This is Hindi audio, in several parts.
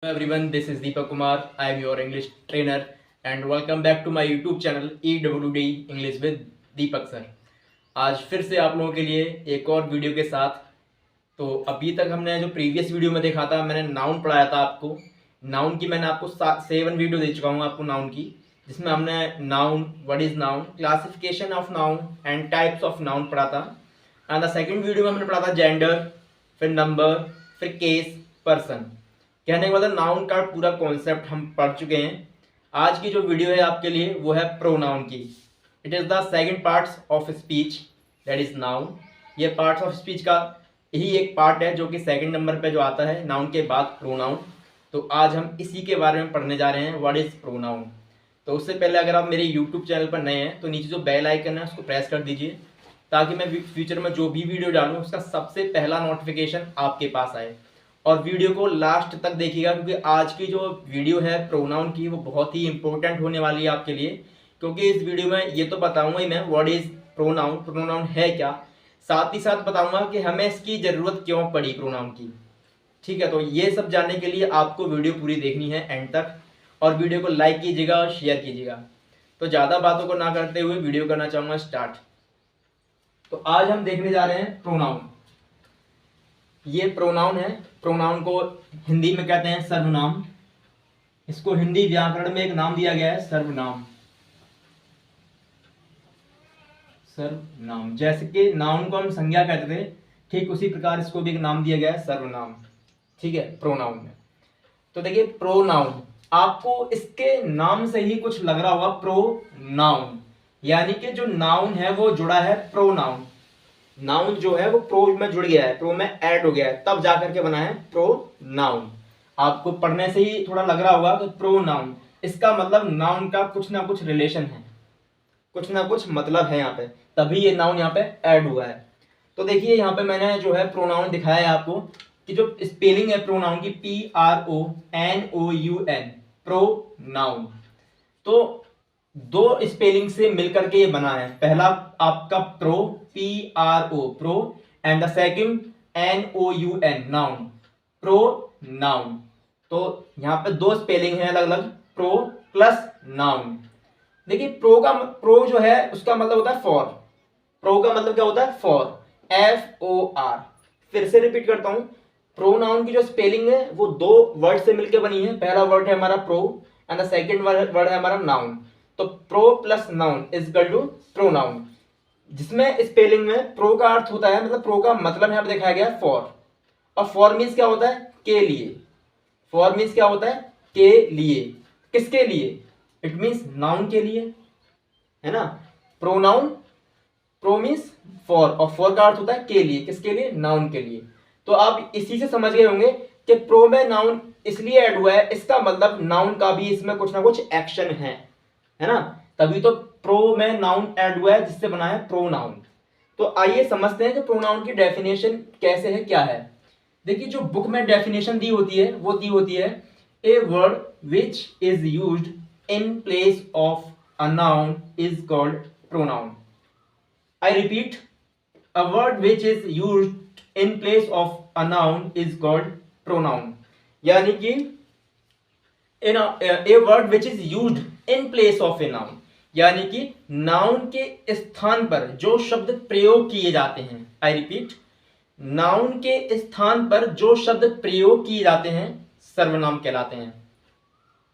Hello everyone, this is Deepak Kumar. I am your English trainer and welcome back to my YouTube channel EWD English with Deepak sir. आज फिर से आप लोगों के लिए एक और वीडियो के साथ। तो अभी तक हमने जो प्रीवियस वीडियो में देखा था, मैंने नाउन पढ़ाया था आपको। नाउन की मैंने आपको 7 वीडियो दे चुका हूँ आपको नाउन की, जिसमें हमने noun, what is noun, classification of noun and types of noun पढ़ा था। एंड द सेकेंड वीडियो में हमने पढ़ा था जेंडर, फिर नंबर, फिर केस, पर्सन। कहने का मतलब नाउन का पूरा कॉन्सेप्ट हम पढ़ चुके हैं। आज की जो वीडियो है आपके लिए वो है प्रोनाउन की। It is the second parts of speech, that is noun. ये पार्ट्स ऑफ स्पीच का यही एक पार्ट है जो कि सेकंड नंबर पे जो आता है नाउन के बाद, प्रोनाउन। तो आज हम इसी के बारे में पढ़ने जा रहे हैं, व्हाट इज प्रोनाउन। तो उससे पहले अगर आप मेरे यूट्यूब चैनल पर नए हैं तो नीचे जो बेल आइकन है उसको प्रेस कर दीजिए, ताकि मैं फ्यूचर में जो भी वीडियो डालूँ उसका सबसे पहला नोटिफिकेशन आपके पास आए। और वीडियो को लास्ट तक देखिएगा, क्योंकि आज की जो वीडियो है प्रोनाउन की वो बहुत ही इंपॉर्टेंट होने वाली है आपके लिए। क्योंकि इस वीडियो में ये तो बताऊंगा ही मैं व्हाट इज प्रोनाउन, प्रोनाउन है क्या, साथ ही साथ बताऊंगा कि हमें इसकी ज़रूरत क्यों पड़ी प्रोनाउन की। ठीक है, तो ये सब जानने के लिए आपको वीडियो पूरी देखनी है एंड तक, और वीडियो को लाइक कीजिएगा और शेयर कीजिएगा। तो ज़्यादा बातों को ना करते हुए वीडियो करना चाहूँगा स्टार्ट। तो आज हम देखने जा रहे हैं प्रोनाउन। ये प्रोनाउन है। प्रोनाउन को हिंदी में कहते हैं सर्वनाम। इसको हिंदी व्याकरण में एक नाम दिया गया है, सर्वनाम। सर्वनाम, जैसे कि नाउन को हम संज्ञा कहते थे, ठीक उसी प्रकार इसको भी एक नाम दिया गया है, सर्वनाम। ठीक है, प्रोनाउन में। तो देखिए प्रोनाउन, आपको इसके नाम से ही कुछ लग रहा होगा, प्रोनाउन, यानी कि जो नाउन है वो जुड़ा है प्रोनाउन। नाउन जो है वो प्रो में जुड़ गया है, प्रो में ऐड हो गया है, तब जाकर के बना है प्रोनाउन। आपको पढ़ने से ही थोड़ा लग रहा होगा कि प्रोनाउन, इसका मतलब नाउन का कुछ ना कुछ रिलेशन है, कुछ ना कुछ मतलब है यहाँ पे, तभी ये नाउन यहाँ पे ऐड हुआ है। तो देखिए यहाँ पे मैंने जो है प्रोनाउन दिखाया है आपको, कि जो स्पेलिंग है प्रोनाउन की, PRONOUN, प्रोनाउन। तो दो स्पेलिंग से मिलकर के ये बना है। पहला आपका pro, PRO, pro, and the second NOUN, noun, pro noun. तो यहाँ पे दो स्पेलिंग है अलग अलग, प्रो प्लस नाउन। देखिए प्रो जो है उसका मतलब होता है फॉर। प्रो का मतलब क्या होता है? For, FOR। फिर से रिपीट करता हूं, प्रोनाउन की जो स्पेलिंग है वो दो वर्ड से मिलकर बनी है। पहला वर्ड है हमारा pro and the second word है हमारा नाउन। तो pro plus noun is equal to pronoun, जिसमें स्पेलिंग में प्रो का अर्थ होता है, मतलब प्रो का मतलब यहाँ पे दिखाया गया है फॉर। और फॉर मीन्स क्या होता है? के लिए। फॉर मीन्स क्या होता है? के लिए। किसके लिए? इट मीन्स नाउन के लिए, है ना। प्रोनाउन, प्रो मीन्स फॉर, और फॉर का अर्थ होता है के लिए। किसके लिए? नाउन के लिए। तो आप इसी से समझ गए होंगे कि प्रो में नाउन इसलिए ऐड हुआ है, इसका मतलब नाउन का भी इसमें कुछ ना कुछ एक्शन है ना। तभी तो प्रो में नाउन ऐड हुआ है, जिससे बना है प्रोनाउन। तो आइए समझते हैं कि प्रोनाउन की डेफिनेशन कैसे है, क्या है। देखिए जो बुक में डेफिनेशन दी होती है वो दी होती है, ए word which is used in place of a noun is called pronoun. I repeat, a word which is used in place of a noun is called pronoun। यानी कि a word which is used in place of a noun, यानी कि नाउन के स्थान पर जो शब्द प्रयोग किए जाते हैं। I repeat, नाउन के स्थान पर जो शब्द प्रयोग किए जाते हैं सर्वनाम कहलाते हैं।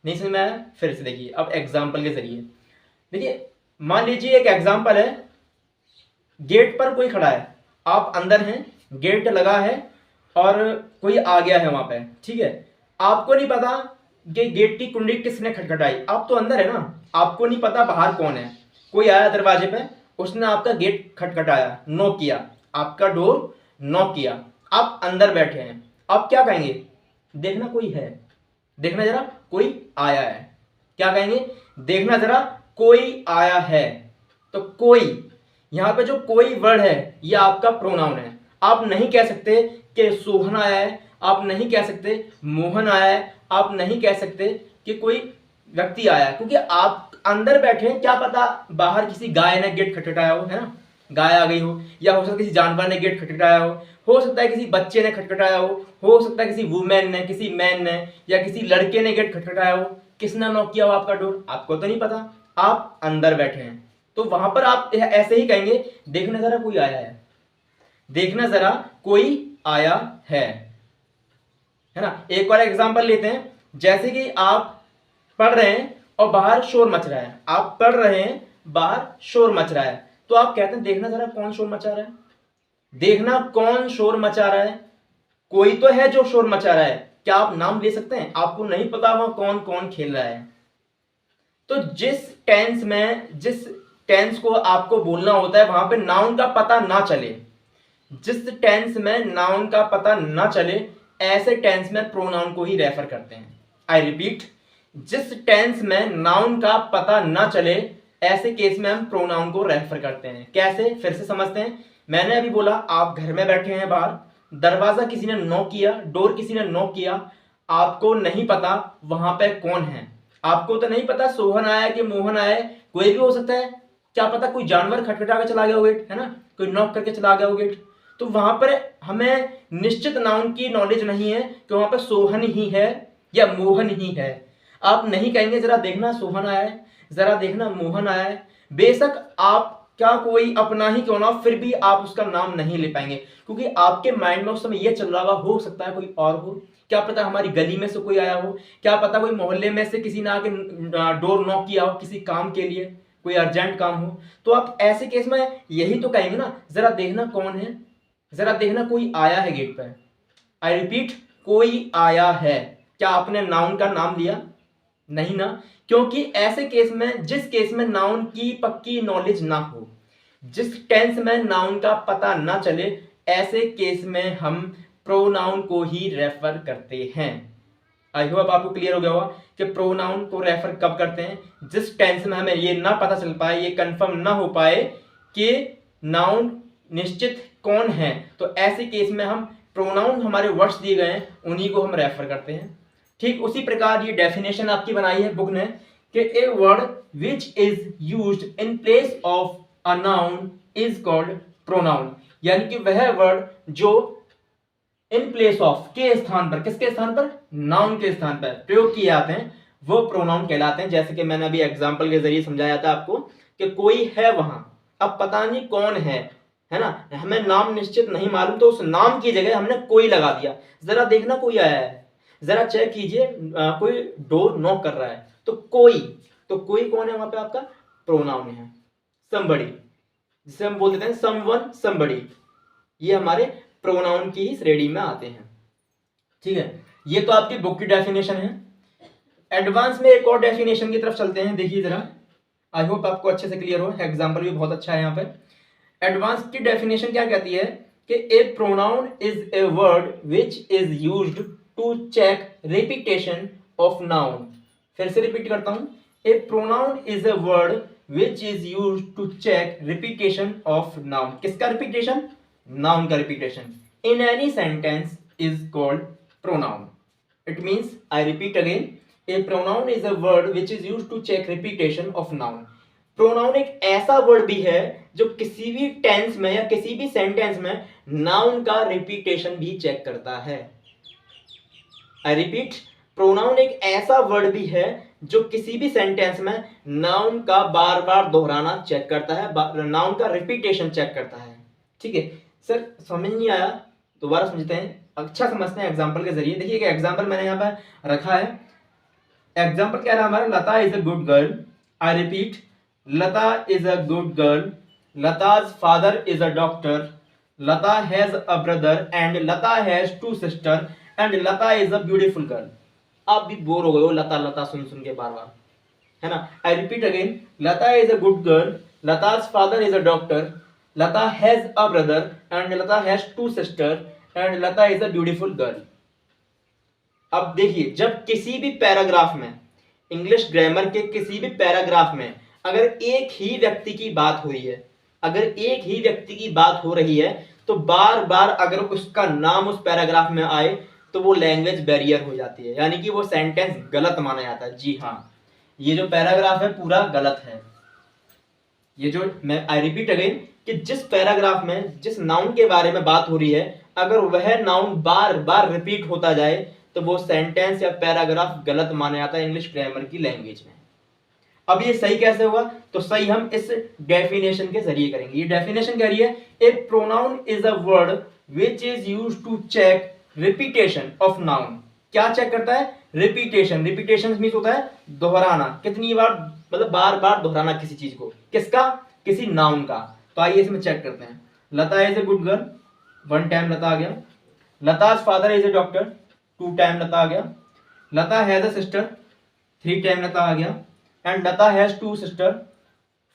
नहीं समझ में आया? फिर से देखिए अब एग्जाम्पल के जरिए। देखिए मान लीजिए एक एग्जाम्पल है, गेट पर कोई खड़ा है, आप अंदर हैं, गेट लगा है और कोई आ गया है वहां पे। ठीक है, आपको नहीं पता कि गेट की कुंडी किसने खटखटाई, आप तो अंदर है ना, आपको नहीं पता बाहर कौन है। कोई आया दरवाजे पे, उसने आपका गेट खटखटाया, नॉक किया, आपका डोर नॉक किया, आप अंदर बैठे हैं। आप क्या कहेंगे? देखना कोई है, देखना जरा कोई आया है। क्या कहेंगे? देखना जरा कोई आया है। तो कोई, यहां पे जो कोई वर्ड है ये आपका प्रोनाउन है। आप नहीं कह सकते कि सोहन आया है, आप नहीं कह सकते मोहन आया है, आप नहीं कह सकते कि कोई व्यक्ति आया है, क्योंकि आप अंदर बैठे हैं, क्या पता बाहर किसी गाय ने गेट खटखटाया हो, है ना। गाय आ गई हो, या हो सकता है किसी जानवर ने गेट खटखटाया हो सकता है किसी बच्चे ने खटखटाया हो सकता है किसी वुमेन ने, किसी मैन ने, या किसी लड़के ने गेट खटखटाया हो। किसने नॉक किया हो आपका डोर, आपको तो नहीं पता, आप अंदर बैठे हैं, तो वहां पर आप ऐसे ही कहेंगे, देखना जरा कोई आया है, देखना जरा कोई आया है ना। एक और एग्जांपल लेते हैं, जैसे कि आप पढ़ रहे हैं और बाहर शोर मच रहा है, आप पढ़ रहे हैं बाहर शोर मच रहा है, तो आप कहते हैं देखना जरा कौन शोर मचा रहा है, देखना कौन शोर मचा रहा है, कोई तो है जो शोर मचा रहा है। क्या आप नाम ले सकते हैं, आपको नहीं पता वहां कौन कौन खेल रहा है। तो जिस टेंस को आपको बोलना होता है वहां पे नाउन का पता ना चले, जिस टेंस में नाउन का पता ना चले, ऐसे टेंस में प्रोनाउन को ही रेफर करते हैं। आई रिपीट, जिस टेंस में नाउन का पता ना चले, ऐसे केस में हम प्रोनाउन को रेफर करते हैं। कैसे, फिर से समझते हैं। मैंने अभी बोला आप घर में बैठे हैं, बाहर दरवाजा किसी ने नॉक किया, डोर किसी ने नॉक किया, आपको नहीं पता वहां पे कौन है, आपको तो नहीं पता सोहन आया कि मोहन आया, कोई भी हो सकता है, क्या पता कोई जानवर खटखटा के चला गया हो गेट, है ना, कोई नॉक करके चला गया हो गेट। तो वहां पर हमें निश्चित नाउन की नॉलेज नहीं है कि वहां पर सोहन ही है या मोहन ही है। आप नहीं कहेंगे जरा देखना सोहन आया है, जरा देखना मोहन आया है, बेशक आप क्या कोई अपना ही क्यों ना, फिर भी आप उसका नाम नहीं ले पाएंगे, क्योंकि आपके माइंड में उस समय यह चल रहा हो सकता है कोई और हो, क्या पता हमारी गली में से कोई आया हो, क्या पता कोई मोहल्ले में से किसी ने आके डोर नॉक किया हो किसी काम के लिए, कोई अर्जेंट काम हो। तो आप ऐसे केस में यही तो कहेंगे ना, जरा देखना कौन है, जरा देखना कोई आया है गेट पर। आई रिपीट, कोई आया है। क्या आपने नाउन का नाम लिया? नहीं ना, क्योंकि ऐसे केस में, जिस केस में नाउन की पक्की नॉलेज ना हो, जिस टेंस में नाउन का पता ना चले, ऐसे केस में हम प्रोनाउन को ही रेफर करते हैं। आई होप आपको क्लियर हो गया होगा कि प्रोनाउन को रेफर कब करते हैं, जिस टेंस में हमें ये ना पता चल पाए, ये कंफर्म ना हो पाए कि नाउन निश्चित कौन है, तो ऐसे केस में हम प्रोनाउन, हमारे वर्ड्स दिए गए हैं उन्हीं को हम रेफर करते हैं। ठीक उसी प्रकार ये डेफिनेशन आपकी बनाई है बुक ने कि ए word which is used in place of a noun is called pronoun, यानी कि वह वर्ड जो इन प्लेस ऑफ, के स्थान पर, किसके स्थान पर, नाउन के स्थान पर प्रयोग किए जाते हैं, वो प्रोनाउन कहलाते हैं। जैसे कि मैंने अभी एग्जांपल के जरिए समझाया था आपको कि कोई है वहां, अब पता नहीं कौन है ना, हमें नाम निश्चित नहीं मालूम, तो उस नाम की जगह हमने कोई लगा दिया, जरा देखना कोई आया है, जरा चेक कीजिए कोई डोर नॉक कर रहा है, तो कोई कौन है वहां पे, आपका प्रोनाउन है समबडी, जिसे हम बोल देते हैं समवन, समबडी, ये हमारे प्रोनाउन की श्रेणी में आते हैं। ठीक है, ये तो आपकी बुक की डेफिनेशन है। एडवांस में एक और डेफिनेशन की तरफ चलते हैं, देखिए जरा, आई होप आपको अच्छे से क्लियर हो, एग्जांपल भी बहुत अच्छा है यहाँ पे। एडवांस की डेफिनेशन क्या कहती है कि a pronoun is a word which is used to check repetition of noun. फिर से रिपीट करता हूं, a pronoun is a word which is used to check repetition of noun. किसका रिपीटेशन? नाउन का repetition. In any sentence is called pronoun. It means, I repeat again, a pronoun is a word which is used to check repetition of noun. Pronoun एक ऐसा वर्ड भी है जो किसी भी टेंस में या किसी भी सेंटेंस में नाउन का रिपीटेशन भी चेक करता है। आई रिपीट, प्रोनाउन एक ऐसा वर्ड भी है जो किसी भी सेंटेंस में नाउन का बार बार दोहराना चेक करता है, नाउन का रिपीटेशन चेक करता है। ठीक है सर, समझ नहीं आया, दोबारा समझते हैं, अच्छा समझते हैं एग्जांपल के जरिए। देखिए एग्जांपल मैंने यहाँ पर रखा है, एग्जांपल क्या रहा हमारा, Lata is a good girl. I repeat, Lata is a good girl, Lata's father is a doctor, Lata has a brother and Lata has 2 sister and Lata is a beautiful girl. आप भी बोर हो गए हो लता लता सुन सुन के बार बार, है ना। आई repeat again, Lata is a good girl, Lata's father is a doctor, Lata has a brother and Lata has 2 sister and Lata is a beautiful girl. अब देखिए, जब किसी भी पैराग्राफ में, इंग्लिश ग्रामर के किसी भी पैराग्राफ में अगर एक ही व्यक्ति की बात हो रही है, अगर एक ही व्यक्ति की बात हो रही है, तो बार बार अगर उसका नाम उस पैराग्राफ में आए तो वो लैंग्वेज बैरियर हो जाती है, यानी कि वो सेंटेंस गलत माना जाता है। जी हाँ, ये जो पैराग्राफ है पूरा गलत है, ये जो मैं आई रिपीट अगेन कि जिस पैराग्राफ में जिस नाउन के बारे में बात हो रही है अगर वह नाउन बार बार रिपीट होता जाए तो वो सेंटेंस या पैराग्राफ गलत माना जाता है इंग्लिश ग्रामर की लैंग्वेज में। अब ये सही कैसे होगा? तो सही हम इस डेफिनेशन के जरिए करेंगे। ये डेफिनेशन कह रही है a pronoun is a word which is used to check repetition of noun. क्या चेक करता है? रिपीटेशन। रिपीटेशन मींस होता है दोहराना, कितनी बार, मतलब बार बार दोहराना किसी चीज को। किसका? किसी नाउन का। तो आइए इसमें चेक करते हैं। Lata is a good girl, 1 time Lata आ गया। Lata's father is a doctor, 2 time Lata आ गया। Lata has a sister, 3 time Lata आ गया। And Lata has 2 sister,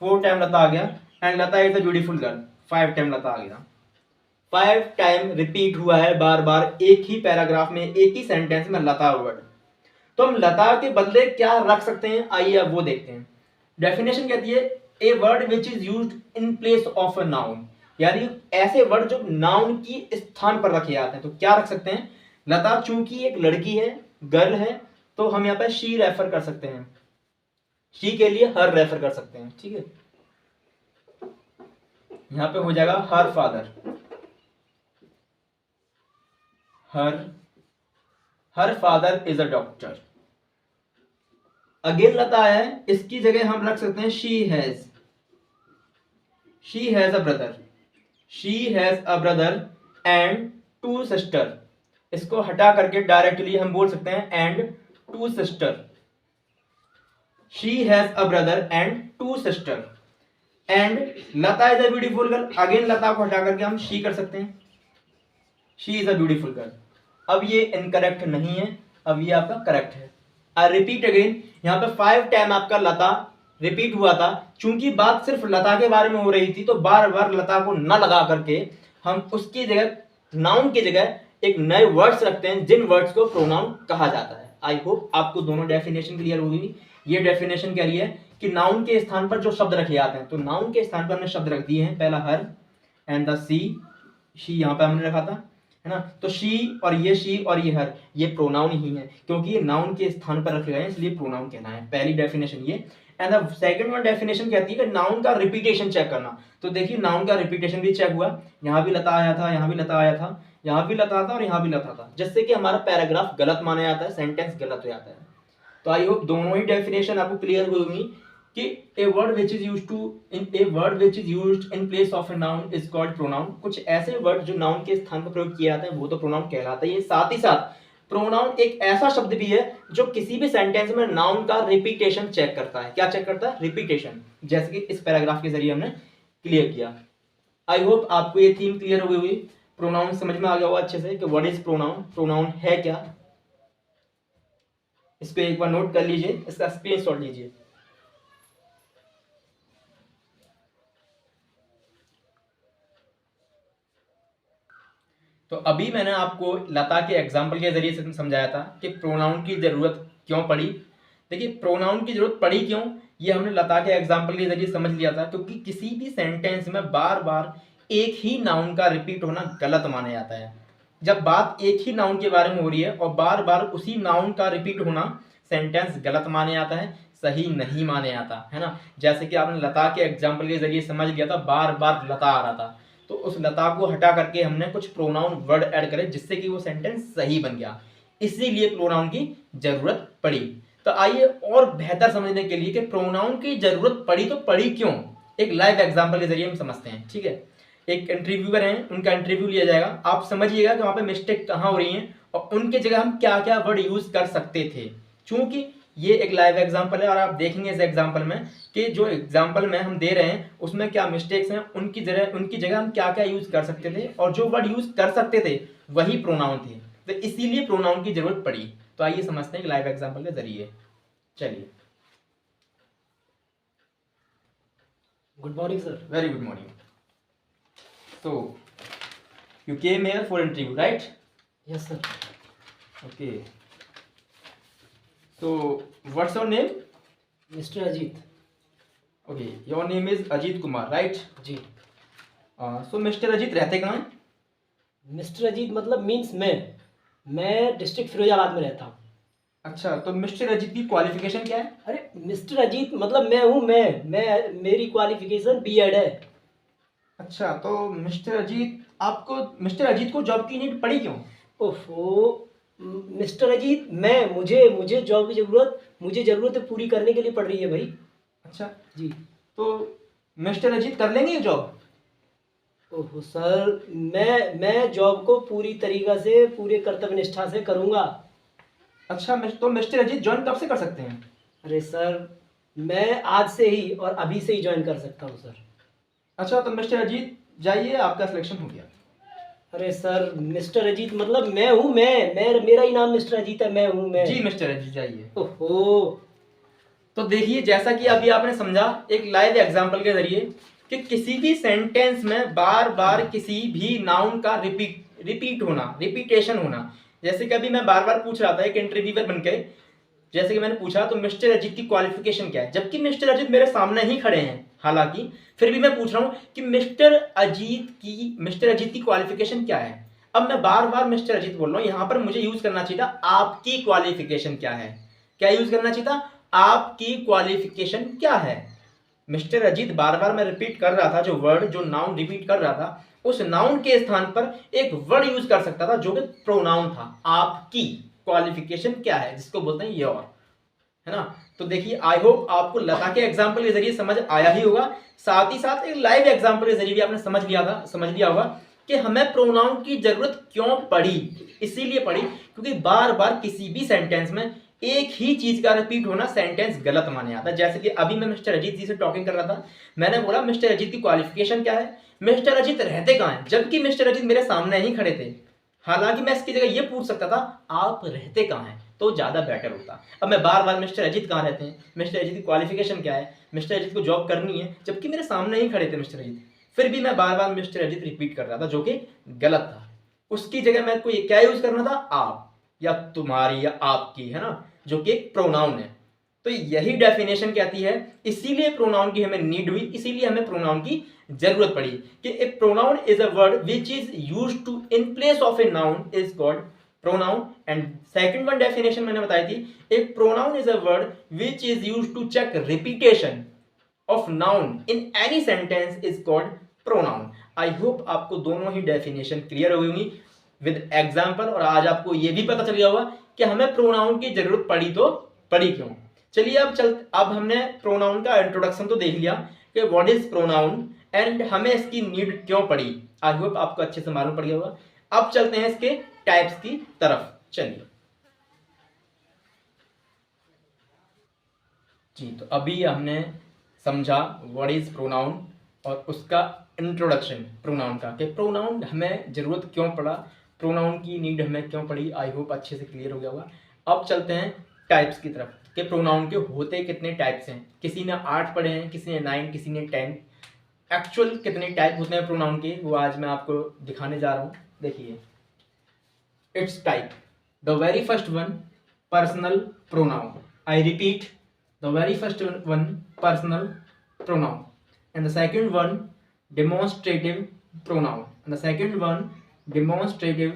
4 time Lata आ गया। And Lata is a beautiful girl, 5 time Lata आ गया। 5 टाइम रिपीट हुआ है बार बार एक ही पैराग्राफ में, एक ही सेंटेंस में लता वर्ड। तो हम लता के बदले क्या रख सकते हैं, आइए अब वो देखते हैं। डेफिनेशन कहती है ए word which is used in place of a noun, यानी ऐसे वर्ड जो नाउन की स्थान पर रखे जाते हैं। तो क्या रख सकते हैं? लता चूंकि एक लड़की है, गर्ल है, तो हम यहाँ पे शी रेफर कर सकते हैं। शी के लिए हर रेफर कर सकते हैं, ठीक है। यहां पे हो जाएगा her father, her father is a doctor. Again Lata है, इसकी जगह हम रख सकते हैं she has a brother, and 2 sister. इसको हटा करके डायरेक्टली हम बोल सकते हैं and 2 sister. She has a brother and 2 sister. And Lata is a beautiful girl, again Lata को हटा करके हम शी कर सकते हैं, she is a beautiful girl. अब ये इनकरेक्ट नहीं है, अब ये आपका करेक्ट है। आई रिपीट अगेन, यहाँ पे 5 टाइम आपका लता रिपीट हुआ था। चूंकि बात सिर्फ लता के बारे में हो रही थी तो बार बार लता को न लगा करके हम उसकी जगह, नाउन की जगह एक नए वर्ड्स रखते हैं जिन वर्ड्स को प्रोनाउन कहा जाता है। आई होप आपको दोनों डेफिनेशन क्लियर होगी। ये डेफिनेशन कह रही है कि नाउन के स्थान पर जो शब्द रखे जाते हैं, तो नाउन के स्थान पर हमने शब्द रख दिए हैं। पहला हर एंड द शी यहाँ पे हमने रखा था, है ना। तो शी और ये हर, ये प्रोनाउन ही है क्योंकि ये नाउन के स्थान पर रखे गए हैं, इसलिए प्रोनाउन कहना है। पहली डेफिनेशन ये। And the second one definition कहती है कि नाउन का रिपीटेशन चेक करना। तो देखिए नाउन का रिपीटेशन भी चेक हुआ, यहाँ भी लता आया था, यहाँ भी लता आया था, यहाँ भी लता था और यहाँ भी लता था, जिससे कि हमारा पैराग्राफ गलत माना जाता है, सेंटेंस गलत हो जाता है। तो आई होप दोनों ही डेफिनेशन आपको क्लियर होगी कि ए word which is used in place of a noun is called pronoun. कुछ ऐसे वर्ड जो नाउन के स्थान पर प्रयोग किए जाते हैं वो तो प्रोनाउन कहलाता है। साथ ही साथ प्रोनाउन एक ऐसा शब्द भी है जो किसी भी सेंटेंस में नाउन का रिपीटेशन चेक करता है। क्या चेक करता है? रिपीटेशन, जैसे कि इस पैराग्राफ के जरिए हमने क्लियर किया। आई होप आपको ये थीम क्लियर हो गई होगी, प्रोनाउन समझ में आ गया होगा अच्छे से कि व्हाट इज प्रोनाउन, प्रोनाउन है क्या। इसको एक बार नोट कर लीजिए, इसका स्क्रीनशॉट लीजिए। तो अभी मैंने आपको लता के एग्जाम्पल के जरिए से समझाया था कि प्रोनाउन की जरूरत क्यों पड़ी। देखिए प्रोनाउन की जरूरत पड़ी क्यों, ये हमने लता के एग्जाम्पल के जरिए समझ लिया था। क्योंकि किसी भी सेंटेंस में बार बार एक ही नाउन का रिपीट होना गलत माना जाता है। जब बात एक ही नाउन के बारे में हो रही है और बार बार उसी नाउन का रिपीट होना सेंटेंस गलत माने जाता है, सही नहीं माने जाता है ना। जैसे कि आपने लता के एग्जाम्पल के जरिए समझ लिया था, बार बार लता आ रहा था, तो उस लता को हटा करके हमने कुछ प्रोनाउन वर्ड ऐड करे जिससे कि वो सेंटेंस सही बन गया, इसीलिए प्रोनाउन की जरूरत पड़ी। तो आइए और बेहतर समझने के लिए कि प्रोनाउन की जरूरत पड़ी तो पड़ी क्यों, एक लाइव एग्जांपल के जरिए हम समझते हैं, ठीक है। एक इंटरव्यूअर हैं, उनका इंटरव्यू लिया जाएगा, आप समझिएगा कि वहां पे मिस्टेक कहाँ हो रही है और उनके जगह हम क्या क्या वर्ड यूज कर सकते थे। चूंकि ये एक लाइव एग्जांपल है और आप देखेंगे इस एग्जांपल में कि जो एग्जांपल में हम दे रहे हैं उसमें क्या मिस्टेक्स हैं, उनकी जगह हम क्या क्या यूज कर सकते थे और जो वर्ड यूज कर सकते थे वही प्रोनाउन थे, तो इसीलिए प्रोनाउन की जरूरत पड़ी। तो आइए समझते हैं लाइव एग्जांपल के जरिए। चलिए। Good morning sir. Very good morning. So you came here for interview, right? Yes sir. Okay. So what's your name? Mr. Ajit. Okay, your name is Ajit Kumar, right? जी। So Mr. Ajit रहते कहाँ हैं? मिस्टर अजीत मतलब मीन्स मैं डिस्ट्रिक्ट फिरोजाबाद में रहता हूँ। अच्छा, तो मिस्टर अजीत की क्वालिफिकेशन क्या है? अरे मिस्टर अजीत मतलब मैं हूँ, मैं मेरी क्वालिफिकेशन बीएड है। अच्छा, तो मिस्टर अजीत को जॉब की नीड पड़ी क्यों? ओहो, मिस्टर अजीत मैं मुझे मुझे जॉब की ज़रूरत, मुझे ज़रूरतें पूरी करने के लिए पड़ रही है भाई। अच्छा, जी। तो मिस्टर अजीत कर लेंगे ये जॉब? ओहो सर, मैं जॉब को पूरी तरीक़ा से, पूरे कर्तव्य निष्ठा से करूँगा। अच्छा, तो मिस्टर अजीत ज्वाइन कब से कर सकते हैं? अरे सर, मैं आज से ही और अभी से ही ज्वाइन कर सकता हूँ सर। अच्छा, तो मिस्टर अजीत जाइए, आपका सिलेक्शन हो गया। अरे सर, मिस्टर अजीत मतलब मैं हूँ, मैं मेरा ही नाम मिस्टर अजीत है, मैं हूँ मैं। जी मिस्टर अजीत जाइए। ओहो। तो देखिए, जैसा कि अभी आपने समझा एक लाइव एग्जांपल के जरिए कि किसी भी सेंटेंस में बार बार किसी भी नाउन का रिपीट होना, रिपीटेशन होना। जैसे कि अभी मैं बार बार पूछ रहा था एक इंटरव्यूअर बनके, जैसे कि मैंने पूछा तो मिस्टर अजीत की क्वालिफिकेशन क्या है, जबकि मिस्टर अजीत मेरे सामने ही खड़े हैं, हालांकि फिर भी मैं पूछ रहा हूं कि मिस्टर अजीत की क्वालिफिकेशन क्या है। अब मैं बार बार मिस्टर अजीत बोल रहा हूं, यहां पर मुझे यूज करना चाहिए था आपकी क्वालिफिकेशन क्या है। क्या यूज करना चाहिए था? आपकी क्वालिफिकेशन क्या है। मिस्टर अजीत बार बार मैं रिपीट कर रहा था, जो वर्ड, जो नाउन रिपीट कर रहा था, उस नाउन के स्थान पर एक वर्ड यूज कर सकता था जो कि प्रोनाउन था। आपकी क्वालिफिकेशन क्या है, जिसको बोलते हैं योर, है ना। तो देखिए, आई होप आपको लता के एग्जाम्पल के जरिए समझ आया ही होगा, साथ ही साथ एक लाइव एग्जाम्पल के जरिए भी आपने समझ लिया होगा कि हमें प्रोनाउन की जरूरत क्यों पड़ी। इसीलिए पड़ी क्योंकि बार बार किसी भी सेंटेंस में एक ही चीज का रिपीट होना सेंटेंस गलत माने जाता है। जैसे कि अभी मैं मिस्टर अजीत जी से टॉकिंग कर रहा था, मैंने बोला मिस्टर अजीत की क्वालिफिकेशन क्या है, मिस्टर अजीत रहते कहाँ हैं, जबकि मिस्टर अजीत मेरे सामने ही खड़े थे। हालांकि मैं इसकी जगह ये पूछ सकता था आप रहते कहाँ हैं, तो ज्यादा बेटर होता। अब मैं बार बार मिस्टर अजीत कहाँ रहते हैं, मिस्टर अजीत की क्वालिफिकेशन क्या है, मिस्टर अजीत को जॉब करनी है, जबकि मेरे सामने ही खड़े थे मिस्टर अजीत, फिर भी मैं बार बार मिस्टर अजीत रिपीट कर रहा था जो कि गलत था। उसकी जगह मैं कोई क्या यूज करना था, आप या तुम्हारी या आपकी, है ना, जो कि एक प्रोनाउन है। तो यही डेफिनेशन कहती है, इसीलिए प्रोनाउन की हमें नीड हुई, इसीलिए हमें प्रोनाउन की जरूरत पड़ी कि a pronoun is a word which is used to in place of a noun is called pronoun. And second one definition मैंने बताई थी, a pronoun is a word which is used to check repetition of noun in any sentence is called pronoun. I hope आपको दोनों ही डेफिनेशन क्लियर हो गई होंगी विद एग्जाम्पल, और आज आपको यह भी पता चल गया होगा कि हमें प्रोनाउन की जरूरत पड़ी तो पड़ी क्यों। चलिए अब हमने प्रोनाउन का इंट्रोडक्शन तो देख लिया कि व्हाट इज प्रोनाउन एंड हमें इसकी नीड क्यों पड़ी। आई होप आपको अच्छे से मालूम पड़ गया होगा। अब चलते हैं इसके टाइप्स की तरफ। चलिए जी, तो अभी हमने समझा व्हाट इज प्रोनाउन और उसका इंट्रोडक्शन प्रोनाउन का, कि प्रोनाउन हमें जरूरत क्यों पड़ा, प्रोनाउन की नीड हमें क्यों पड़ी। आई होप अच्छे से क्लियर हो गया होगा। अब चलते हैं टाइप्स की तरफ, कि प्रोनाउन के होते कितने टाइप्स हैं। किसी ने 8 पढ़े हैं, किसी ने 9, किसी ने 10। एक्चुअल कितने टाइप होते हैं प्रोनाउन के, वो आज मैं आपको दिखाने जा रहा हूँ। देखिए, it's type. The very first one, personal pronoun. I repeat, the very first one, personal pronoun, and the second one, demonstrative pronoun, and the second one, demonstrative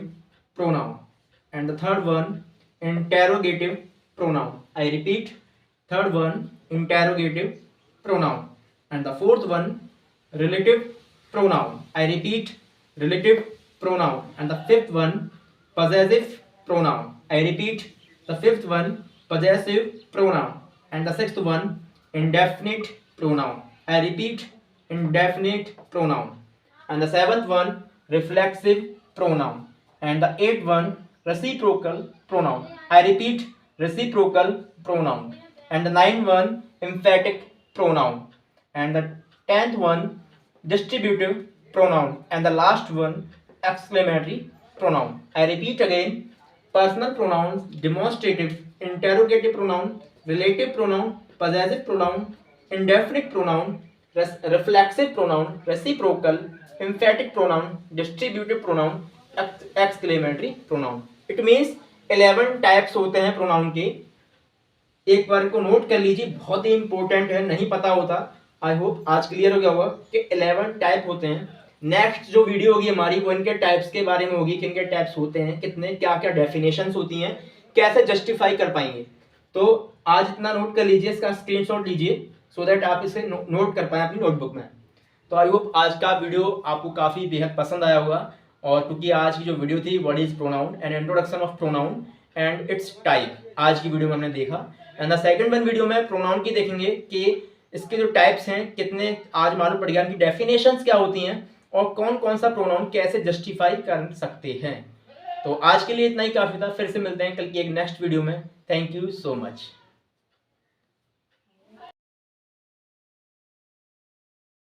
pronoun, and the third one, interrogative pronoun. I repeat, third one, interrogative pronoun, and the fourth one, relative pronoun. I repeat, relative pronoun, and the fifth one, possessive pronoun. I repeat, the fifth one, possessive pronoun, and the sixth one, indefinite pronoun. I repeat, indefinite pronoun, and the seventh one, reflexive pronoun, and the eighth one, reciprocal pronoun. I repeat, reciprocal pronoun, and the ninth one, emphatic pronoun, and the 10th one, distributive pronoun, and the last one, exclamatory pronoun. I repeat again, personal pronouns, demonstrative, interrogative pronoun, relative pronoun, possessive pronoun, indefinite pronoun, reflexive pronoun, reciprocal, emphatic pronoun, distributive pronoun, exclamatory pronoun. It means 11 types होते हैं प्रोनाउन के। एक बार को नोट कर लीजिए, बहुत ही इंपॉर्टेंट है, नहीं पता होता। आई होप आज क्लियर हो गया होगा कि 11 टाइप होते हैं। नेक्स्ट जो वीडियो होगी हमारी वो इनके टाइप्स के बारे में होगी कि इनके टाइप्स होते हैं कितने, क्या क्या डेफिनेशंस होती हैं, कैसे जस्टिफाई कर पाएंगे। तो आज इतना नोट कर लीजिए, इसका स्क्रीनशॉट लीजिए सो दैट आप इसे नोट कर पाएं अपनी नोटबुक में। तो आई होप आज का वीडियो आपको काफ़ी बेहद पसंद आया होगा। और क्योंकि आज की जो वीडियो थी what is pronoun and introduction of pronoun and it's type, आज की वीडियो में हमने देखा। And the second one video में प्रोनाउन की देखेंगे कि इसके जो टाइप्स हैं कितने आज मालूम पड़ गया, उनकी डेफिनेशंस क्या होती हैं और कौन कौन सा प्रोनाउन कैसे जस्टिफाई कर सकते हैं। तो आज के लिए इतना ही काफ़ी था। फिर से मिलते हैं कल की एक नेक्स्ट वीडियो में। Thank you so much.